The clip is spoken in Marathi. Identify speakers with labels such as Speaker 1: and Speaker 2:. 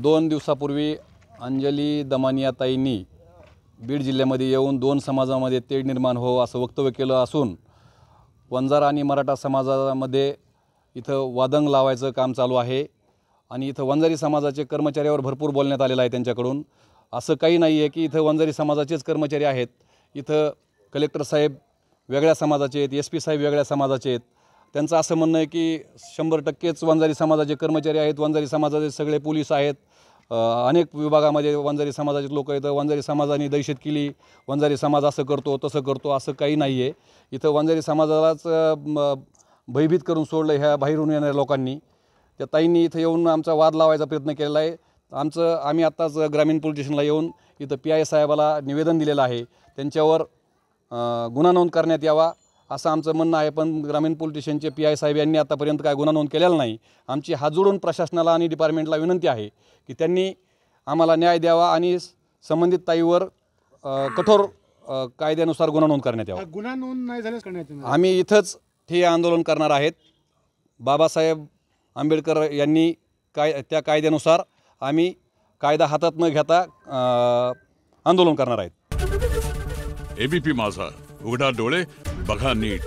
Speaker 1: 2 दिवसापूर्वी अंजली दमानियाताईंनी बीड जिल्ह्यामध्ये येऊन 2 समाजामध्ये तेढ निर्माण हो असं वक्तव्य केलं असून वंजारा आणि मराठा समाजामध्ये इथं वादंग लावायचं काम चालू आहे आणि इथं वंजारी समाजाचे कर्मचाऱ्यावर भरपूर बोलण्यात आलेलं आहे त्यांच्याकडून। असं काही नाही आहे की इथं वंजारी समाजाचेच कर्मचारी आहेत। इथं कलेक्टर साहेब वेगळ्या समाजाचे आहेत, SP साहेब वेगळ्या समाजाचे आहेत। त्यांचं असं म्हणणं आहे की 100%च वंजारी समाजाचे कर्मचारी आहेत, वंजारी समाजाचे सगळे पोलीस आहेत, अनेक विभागामध्ये वंजारी समाजाचे लोक आहेत। वंजारी समाजाने दहशत केली, वंजारी समाज असं करतो तसं करतो, असं काही नाही आहे। इथं वंजारी समाजालाच भयभीत करून सोडलं ह्या बाहेरून येणाऱ्या लोकांनी। त्या ताईंनी इथं येऊन आमचा वाद लावायचा प्रयत्न केलेला आहे। आम्ही आत्ताच ग्रामीण पोलीस स्टेशनला येऊन इथं PI साहेबाला निवेदन दिलेलं आहे, त्यांच्यावर गुन्हा नोंद करण्यात यावा असं आमचं म्हणणं आहे। पण ग्रामीण पोलीस स्टेशनचे PI साहेब यांनी आतापर्यंत काय गुन्हा नोंद केलेला नाही। आमची हात जोडून प्रशासनाला आणि डिपार्टमेंटला विनंती आहे की त्यांनी आम्हाला न्याय द्यावा आणि संबंधित ताईवर कठोर कायद्यानुसार गुन्हा नोंद करण्यात यावा।
Speaker 2: गुन्हा नोंद नाही झाल्यास करण्यात येणार।
Speaker 1: आम्ही इथंच ठिय्या आंदोलन करणार आहेत। बाबासाहेब आंबेडकर यांनी त्या कायद्यानुसार आम्ही कायदा हातात न घेता आंदोलन करणार आहेत।
Speaker 3: ABP माझा, उघडा डोळे बघा नीट।